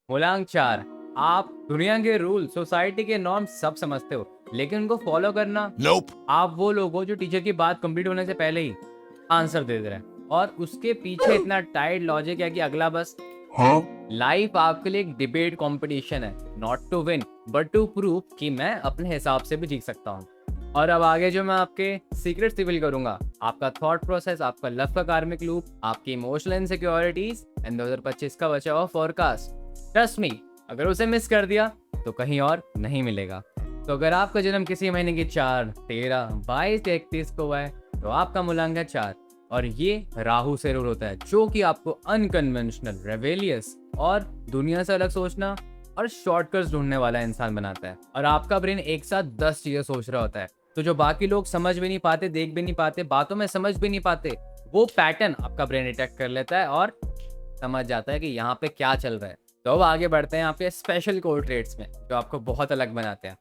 मूलांक 4, आप दुनिया के रूल, सोसाइटी के नॉर्म्स सब समझते हो, लेकिन उनको फॉलो करना। Nope. आप वो लोग हो जो टीचर की बात कंप्लीट होने से पहले ही आंसर दे दे रहे हैं और उसके पीछे इतना टाइट लॉजिक है कि अगला बस। Huh? लाइफ आपके लिए एक डिबेट कंपटीशन है, not to win but to prove कि मैं अपने हिसाब से भी जीत सकता हूँ। और अब आगे जो मैं आपके सीक्रेट्स रिवील करूंगा, आपका थॉट प्रोसेस, आपका लव का कार्मिक लूप, आपकी इमोशनल इनसिक्योरिटीज एंड 2025 का बचा हुआ फोरकास्ट। ट्रस्ट मी, अगर उसे मिस कर दिया तो कहीं और नहीं मिलेगा। तो अगर आपका जन्म किसी महीने की 4, 13, 22 या 31 को हुआ है तो आपका मूलांक है 4 और ये राहु से रूल होता है, जो कि आपको अनकन्वेंशनल, रेवेलियस और दुनिया से अलग सोचना और शॉर्टकट्स ढूंढने वाला इंसान बनाता है। और आपका ब्रेन एक साथ 10 चीजें सोच रहा होता है, तो जो बाकी लोग समझ भी नहीं पाते, देख भी नहीं पाते, बातों में समझ भी नहीं पाते, वो पैटर्न आपका ब्रेन डिटेक्ट कर लेता है और समझ जाता है कि यहाँ पे क्या चल रहा है। तो अब आगे बढ़ते हैं आपके स्पेशल कोर ट्रेट्स में जो आपको बहुत अलग बनाते हैं।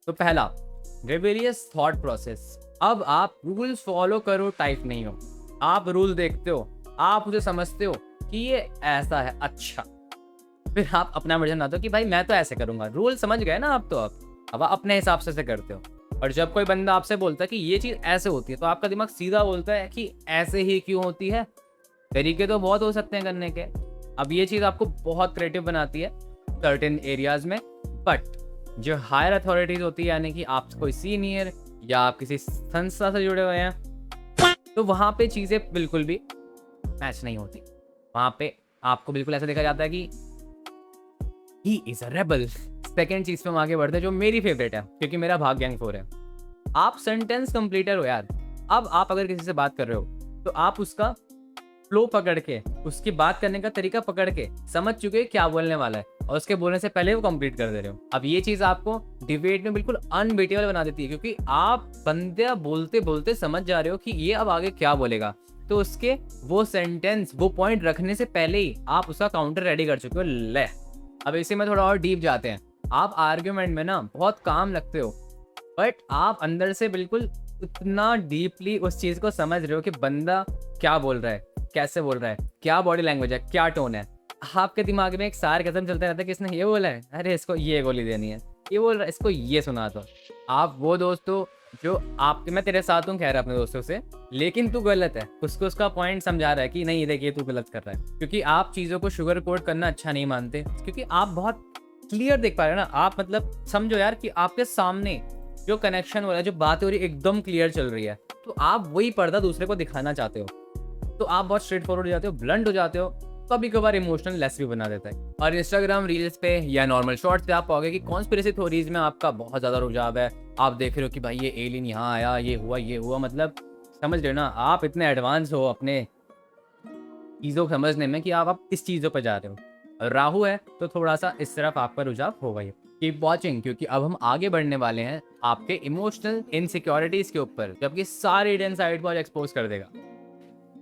तो पहला, रेवेलियस थॉट प्रोसेस। अब आप रूल्स फॉलो करो टाइप नहीं हो, आप रूल देखते हो, आप उसे समझते हो कि ये ऐसा है, अच्छा, फिर आप अपना वर्जन बनाते हो कि भाई मैं तो ऐसे करूंगा। रूल समझ गए ना आप, तो अब आप अपने हिसाब से करते हो। और जब कोई बंदा आपसे बोलता है कि ये चीज़ ऐसे होती है तो आपका दिमाग सीधा बोलता है कि ऐसे ही क्यों होती है, तरीके तो बहुत हो सकते हैं करने के। अब ये चीज़ आपको बहुत क्रिएटिव बनाती है सर्टेन एरियाज में, बट जो हायर अथॉरिटीज होती है, यानी कि आप कोई सीनियर या आप किसी संस्था से जुड़े हुए हैं, तो वहाँ पे चीज़ें बिल्कुल भी मैच नहीं होती। वहाँ पे आपको बिल्कुल ऐसा देखा जाता है कि he is a rebel. Second चीज पे हम आगे बढ़ते हैं जो मेरी फेवरेट है, क्योंकि मेरा भाग गैंग 4 है। आप सेंटेंस कंप्लीटर हो यार। अब आप अगर किसी से बात कर रहे हो तो आप उसका फ्लो पकड़ के, उसकी बात करने का तरीका पकड़ के समझ चुके हो क्या बोलने वाला है और उसके बोलने से पहले वो कंप्लीट कर दे रहे हो। अब ये चीज आपको डिबेट में बिल्कुल अनबीटेबल बना देती है, क्योंकि आप बंदे बोलते बोलते समझ जा रहे हो कि ये अब आगे क्या बोलेगा, तो उसके वो सेंटेंस, वो पॉइंट रखने से पहले ही आप उसका काउंटर रेडी कर चुके हो। ले, अब इसी में थोड़ा और डीप जाते हैं। आप आर्ग्यूमेंट में ना बहुत काम लगते हो, बट आप अंदर से बिल्कुल इतना डीपली उस चीज को समझ रहे हो कि बंदा क्या बोल रहा है, कैसे बोल रहा है, क्या बॉडी लैंग्वेज है, क्या टोन है। आपके दिमाग में एक सार कदम चलता रहता है कि इसने ये बोला है, अरे इसको ये गोली देनी है, ये बोल रहा है, इसको ये सुना दो। आप वो दोस्तों जो आपके, मैं तेरे साथ हूँ कह रहा अपने दोस्तों से, लेकिन तू गलत है, उसको उसका पॉइंट समझा रहा है कि नहीं देखिए तू गलत कर रहा है, क्योंकि आप चीज़ों को शुगर कोट करना अच्छा नहीं मानते, क्योंकि आप बहुत क्लियर देख पा रहे हो ना। आप मतलब समझो यार कि आपके सामने जो कनेक्शन हो रहा है, जो बात हो रही है, एकदम क्लियर चल रही है, तो आप वही पर्दा दूसरे को दिखाना चाहते हो, तो आप बहुत स्ट्रेट फॉरवर्ड हो जाते हो, ब्लंट हो जाते हो, कभी कभार इमोशनल लेस भी बना देता है। और इंस्टाग्राम रील्स पे या नॉर्मल शॉर्ट्स पे आप पाओगे कि कॉन्स्पिरेसी थ्योरीज में आपका बहुत ज़्यादा रुझाव है। आप देख रहे हो कि भाई ये एलियन यहाँ आया, ये हुआ, मतलब समझ रहे हो ना, आप इतने एडवांस हो अपने चीज़ों को समझने में कि आप इस चीज़ों पर जा रहे हो। राहु है तो थोड़ा सा इस तरफ आपका रुझाव होगा ही। कीप वॉचिंग, क्योंकि अब हम आगे बढ़ने वाले हैं आपके इमोशनल इनसिक्योरिटीज के ऊपर, जबकि सारे हिडन साइड को आज एक्सपोज कर देगा।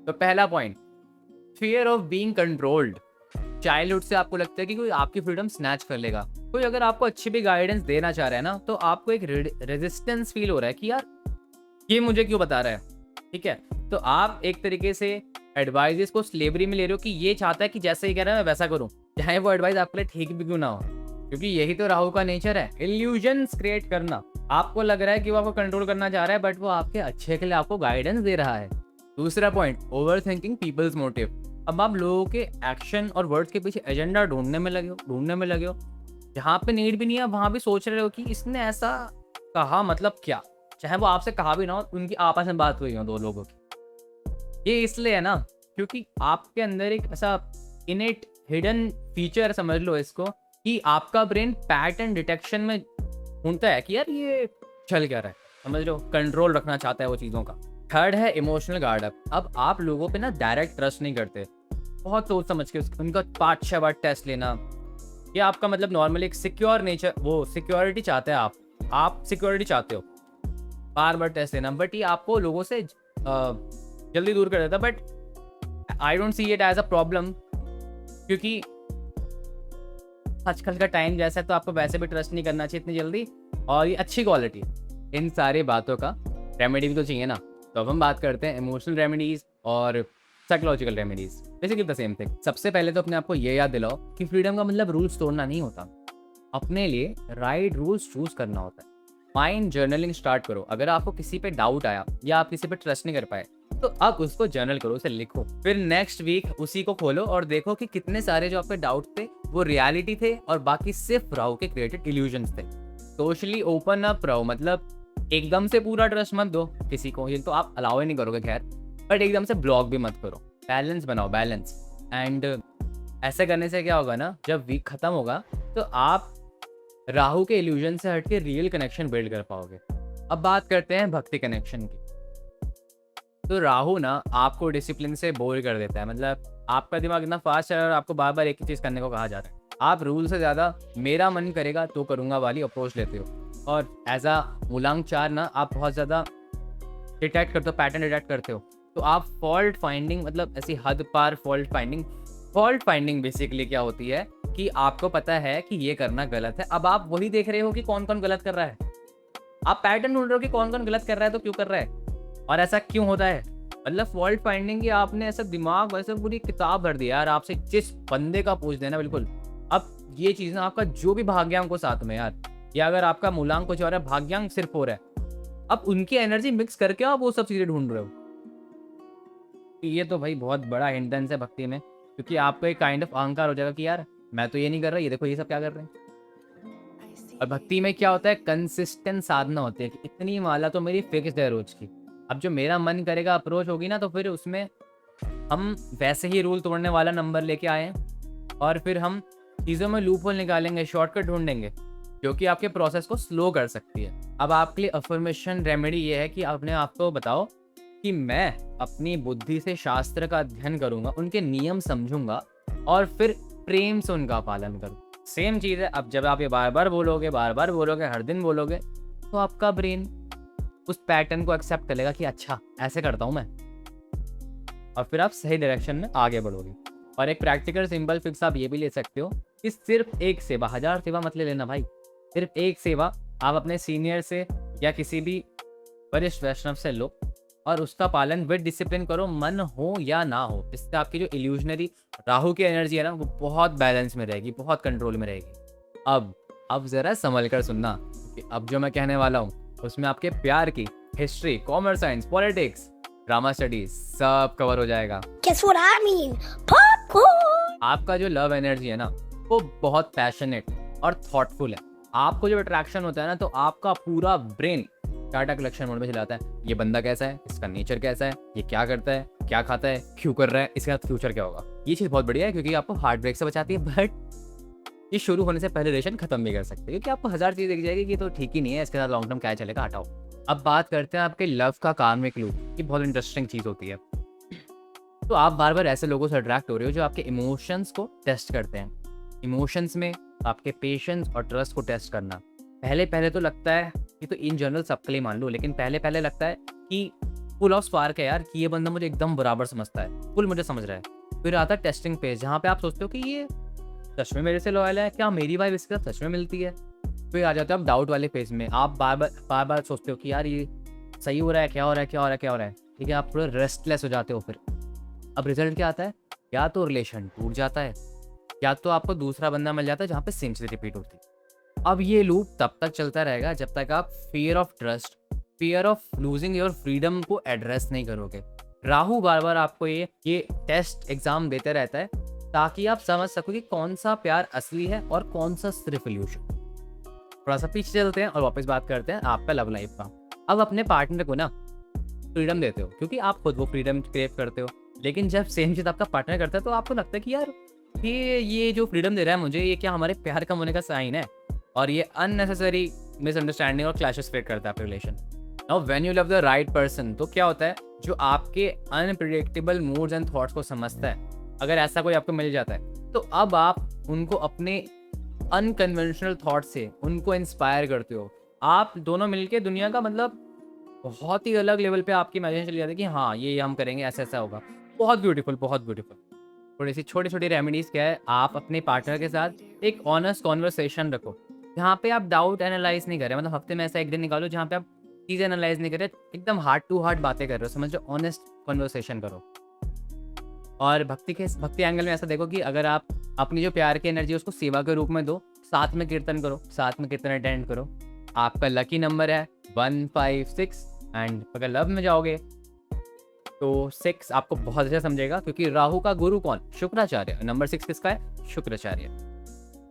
तो पहला point, fear of being controlled. Childhood से आपको लगता है कि कोई आपकी फ्रीडम स्नैच कर लेगा। कोई अगर आपको अच्छी भी गाइडेंस देना चाह रहा है ना, तो आपको एक रेजिस्टेंस फील हो रहा है कि यार ये मुझे क्यों बता रहा है, ठीक है। तो आप एक तरीके से एडवाइजेस को स्लेवरी में ले रहे हो कि ये चाहता है कि जैसे ही कह रहा है मैं वैसा करूं, चाहे वो एडवाइस आपके लिए ठीक भी क्यों ना हो, क्योंकि यही तो राहु का नेचर है, इल्यूजन्स क्रिएट करना। आपको लग रहा है कि वो आपको कंट्रोल करना चाह रहा है, बट वो आपके अच्छे के लिए आपको गाइडेंस दे रहा है। दूसरा point, over thinking people's motive. अब आप लोगों के एक्शन और वर्ड्स के पीछे एजेंडा ढूंढने में लगे हो, जहाँ पे नीड भी नहीं है वहां भी सोच रहे हो कि इसने ऐसा कहा मतलब क्या, चाहे वो आपसे कहा भी ना हो, उनकी आपस में बात हुई हो दो लोगों की। ये इसलिए है ना क्योंकि आपके अंदर एक ऐसा इनेट हिडन फीचर समझ लो इसको, कि आपका ब्रेन पैटर्न डिटेक्शन में ढूंढता है कि यार ये चल क्या रहा है, समझ लो, कंट्रोल रखना चाहता है वो चीज़ों का। थर्ड है इमोशनल गार्डअप। अब आप लोगों पे ना डायरेक्ट ट्रस्ट नहीं करते, बहुत सोच समझ के उनका 5-6 बार टेस्ट लेना। ये आपका मतलब नॉर्मली एक सिक्योर नेचर, वो सिक्योरिटी चाहते हैं आप सिक्योरिटी चाहते हो, बार बार टेस्ट लेना, बट ये आपको लोगों से जल्दी दूर कर देता। But I don't see it as a problem, क्योंकि आजकल का टाइम जैसा है तो आपको वैसे भी ट्रस्ट नहीं करना चाहिए इतनी जल्दी, और ये अच्छी क्वालिटी। इन सारी बातों का रेमेडी भी तो चाहिए ना। तो अब हम बात करते हैं इमोशनल रेमेडीज और psychological remedies, basically the same thing. सबसे पहले तो अपने आप को ये याद दिलाओ कि फ्रीडम का मतलब रूल्स तोड़ना नहीं होता, अपने लिए राइट रूल्स चूज करना होता है। माइंड जर्नलिंग स्टार्ट करो। अगर आपको किसी पे डाउट आया या आप किसी पे ट्रस्ट नहीं कर पाए तो आप उसको जर्नल करो, उसे लिखो। फिर नेक्स्ट वीक उसी को खोलो और देखो कि कितने सारे जो आपके डाउट थे वो रियलिटी थे और बाकी सिर्फ राहु के क्रिएटेड इल्यूजन्स थे। सोशली ओपन अप रहो, मतलब एकदम से पूरा ट्रस्ट मत दो किसी को, ये तो आप अलाउ ही नहीं करोगे खैर, बट एकदम से ब्लॉक भी मत करो। बैलेंस बनाओ, बैलेंस। एंड ऐसे करने से क्या होगा ना, जब वीक खत्म होगा तो आप राहु के इल्यूजन से हट के रियल कनेक्शन बिल्ड कर पाओगे। अब बात करते हैं भक्ति कनेक्शन की। तो राहु ना आपको डिसिप्लिन से बोर कर देता है, मतलब आपका दिमाग इतना फास्ट है और आपको बार बार एक ही चीज़ करने को कहा जा रहा है। आप रूल से ज़्यादा मेरा मन करेगा तो करूँगा वाली अप्रोच लेते हो, और एज अ मूलांक 4 ना आप बहुत ज़्यादा डिटेक्ट करते हो, पैटर्न डिटेक्ट करते हो। तो आप फॉल्ट फाइंडिंग, मतलब ऐसी हद पार फॉल्ट फाइंडिंग बेसिकली क्या होती है कि आपको पता है कि ये करना गलत है, अब आप वही देख रहे हो कि कौन कौन गलत कर रहा है। आप पैटर्न ढूंढ रहे हो कि कौन कौन गलत कर रहा है तो क्यों कर रहा है और ऐसा क्यों होता है। मतलब फॉल्ट फाइंडिंग की आपने ऐसा दिमाग, वैसे पूरी किताब भर दिया यार। आपसे जिस बंदे का पूछ देना बिल्कुल। अब ये चीज़ ना, आपका जो भी भाग्यांक हो साथ में यार, या अगर आपका मूलांक कुछ और है, भाग्यांक सिर्फ हो रहा है, अब उनकी एनर्जी मिक्स करके आप वो सब चीज़ें ढूंढ रहे हो। ये तो भाई बहुत बड़ा हिंडरेंस है भक्ति में, क्योंकि आपको एक काइंड ऑफ अहंकार हो जाएगा कि यार मैं तो ये नहीं कर रहा, ये देखो ये सब क्या कर रहे हैं। और भक्ति में क्या होता है, कंसिस्टेंट साधना होती है कि इतनी माला तो मेरी फिक्स्ड है रोज की। अब जो मेरा मन करेगा अप्रोच होगी ना, तो फिर उसमें हम वैसे ही रूल तोड़ने वाला नंबर लेके आए हैं और फिर हम चीज़ों में लूप होल निकालेंगे, शॉर्टकट ढूंढेंगे, जो कि आपके प्रोसेस को स्लो कर सकती है। अब आपके लिए अफर्मेशन रेमेडी ये है कि अपने आप को बताओ कि मैं अपनी बुद्धि से शास्त्र का अध्ययन करूंगा, उनके नियम समझूंगा और फिर प्रेम से उनका पालन करूँ। सेम चीज़ है। अब जब आप ये बार बार बोलोगे, हर दिन बोलोगे, तो आपका ब्रेन उस पैटर्न को एक्सेप्ट करेगा कि अच्छा ऐसे करता हूँ मैं, और फिर आप सही डायरेक्शन में आगे बढ़ोगे। और एक प्रैक्टिकल सिंपल फिक्स आप ये भी ले सकते हो कि सिर्फ एक सेवा, 1000 सेवा मत ले लेना भाई, सिर्फ एक सेवा आप अपने सीनियर से या किसी भी वरिष्ठ वैष्णव से लो और उसका पालन विद डिसिप्लिन करो, मन हो या ना हो। इससे आपकी जो इल्यूजनरी राहु की एनर्जी है ना, वो बहुत बैलेंस में रहेगी, बहुत कंट्रोल में रहेगी। अब ज़रा संभल कर सुनना, कि अब जो मैं कहने वाला हूँ उसमें आपके प्यार की history, commerce science, politics, drama studies सब कवर हो जाएगा। Guess what I mean? Popcorn! आपका जो लव एनर्जी है ना, वो बहुत पैशनेट और थॉटफुल है। आपको जब अट्रैक्शन होता है ना, तो आपका पूरा ब्रेन डाटा कलेक्शन मोड में चलाता है। ये बंदा कैसा है, इसका नेचर कैसा है, ये क्या करता है, क्या खाता है, क्यों कर रहा है, इसके साथ फ्यूचर क्या होगा। ये चीज़ बहुत बढ़िया है क्योंकि आपको हार्ट ब्रेक से बचाती है, बट ये शुरू होने से पहले रिलेशन खत्म भी कर सकते हैं, क्योंकि आपको 1000 चीज़ दिख जाएगी कि तो ठीक ही नहीं है, इसके साथ लॉन्ग टर्म क्या चलेगा, हटाओ। अब बात करते हैं आपके लव का कार्मिक लूप। ये बहुत इंटरेस्टिंग चीज़ होती है। तो आप बार बार ऐसे लोगों से अट्रैक्ट हो रहे हो जो आपके इमोशंस को टेस्ट करते हैं। इमोशंस में आपके पेशेंस और ट्रस्ट को टेस्ट करना, पहले तो लगता है कि, तो इन जनरल सबके लिए मान लो, लेकिन पहले लगता है कि फुल ऑफ स्पार्क है यार, कि ये बंदा मुझे एकदम बराबर समझता है, फुल मुझे समझ रहा है। फिर आता है टेस्टिंग पेज, जहाँ पे आप सोचते हो कि ये सच में मेरे से लॉयल है, क्या मेरी वाइफ इसके साथ सच में मिलती है। फिर आ जाते हो आप डाउट वाले पेज में, आप बार बार सोचते हो कि यार ये सही हो रहा है, क्या हो रहा है। ठीक है, आप थोड़ा रेस्टलेस हो जाते हो। फिर अब रिजल्ट क्या आता है, या तो रिलेशन टूट जाता है, या तो आपको दूसरा बंदा मिल जाता है जहाँ पे सेम चीज़ रिपीट होती है। अब ये लूप तब तक चलता रहेगा जब तक आप fear of trust, fear of losing your freedom को एड्रेस नहीं करोगे। राहु बार बार आपको ये टेस्ट एग्जाम देते रहता है ताकि आप समझ सको कि कौन सा प्यार असली है और कौन सा सिर्फ इल्यूशन। थोड़ा सा पीछे चलते हैं और वापस बात करते हैं आपका लव लाइफ का। अब अपने पार्टनर को ना फ्रीडम देते हो क्योंकि आप खुद वो फ्रीडम क्रेव करते हो, लेकिन जब सेम चीज़ आपका पार्टनर करता है तो आपको लगता है कि यार ये जो फ्रीडम दे रहा है मुझे, ये क्या हमारे प्यार कम होने का साइन है, और ये अननेसेसरी मिसअंडरस्टैंडिंग और क्लैशेस क्रिएट करता है आपके relation. Now when you love the right person, तो क्या होता है, जो आपके अनप्रिडिक्टेबल मूड्स एंड थॉट्स को समझता है, अगर ऐसा कोई आपको मिल जाता है, तो अब आप उनको अपने अनकन्वेंशनल थॉट से उनको इंस्पायर करते हो। आप दोनों मिलके दुनिया का, मतलब बहुत ही अलग लेवल पे आपकी इमेजिनेशन चली जाती है कि हाँ ये हम करेंगे, ऐसा ऐसा होगा। बहुत ब्यूटीफुल, बहुत ब्यूटीफुल। थोड़ी सी छोटी छोटी रेमेडीज क्या है, आप अपने पार्टनर के साथ एक ऑनेस्ट कॉन्वर्सेशन रखो, जहाँ पे आप डाउट एनालाइज नहीं कर रहे। मतलब हफ्ते में ऐसा एक दिन निकालो जहाँ पे आप चीज़ें एनालाइज नहीं कर रहे, एकदम हार्ट टू हार्ट बातें कर रहे हो, समझ लो, ऑनेस्ट कॉन्वर्सेशन करो। और भक्ति एंगल में ऐसा देखो कि अगर आप अपनी जो प्यार की एनर्जी है उसको सेवा के रूप में दो, साथ में कीर्तन करो, साथ में कीर्तन अटेंड करो। आपका लकी नंबर है 156 एंड अगर लव में जाओगे तो 6 आपको बहुत अच्छा समझेगा, क्योंकि राहु का गुरु कौन? शुक्राचार्य। नंबर 6 किसका है? शुक्राचार्य।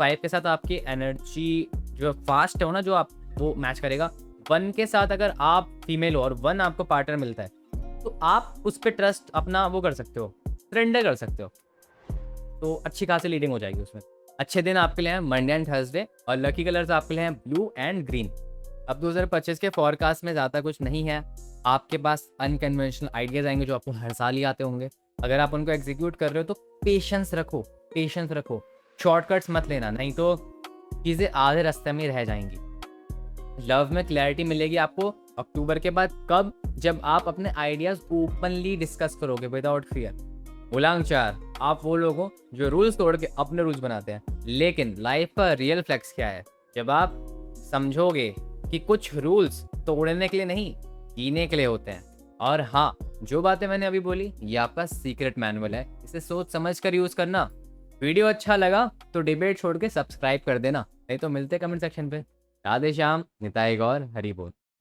5 के साथ आपकी एनर्जी जो फास्ट हो ना, जो आप वो मैच करेगा। 1 के साथ अगर आप फीमेल हो और 1 आपको पार्टनर मिलता है तो आप उस पर ट्रस्ट अपना वो कर सकते हो, सरेंडर कर सकते हो, तो अच्छी खासी लीडिंग हो जाएगी उसमें। अच्छे दिन आपके लिए हैं मंडे एंड थर्सडे और लकी कलर्स आपके लिए हैं ब्लू एंड ग्रीन। अब 2025 के फॉरकास्ट में ज़्यादा कुछ नहीं है। आपके पास अनकन्वेंशनल आइडियाज़ आएंगे जो आपको हर साल ही आते होंगे। अगर आप उनको एग्जीक्यूट कर रहे हो तो पेशेंस रखो, पेशेंस रखो, शॉर्टकट्स मत लेना, नहीं तो चीज़ें आधे रास्ते में रह जाएंगी। लव में क्लैरिटी मिलेगी आपको अक्टूबर के बाद। कब? जब आप अपने आइडियाज़ ओपनली डिस्कस करोगे विदाउट फियर। उलांग 4, आप वो लोग हो जो रूल्स तोड़ के अपने रूल्स बनाते हैं, लेकिन लाइफ का रियल फ्लेक्स क्या है? जब आप समझोगे कि कुछ रूल्स तोड़ने के लिए नहीं, जीने के लिए होते हैं। और हाँ, जो बातें मैंने अभी बोली ये आपका सीक्रेट मैनुअल है, इसे सोच समझ कर यूज़ करना। वीडियो अच्छा लगा तो डिबेट छोड़ के सब्सक्राइब कर देना, नहीं तो मिलते कमेंट सेक्शन पे। राधे श्याम, निताई गौर, हरि बोल।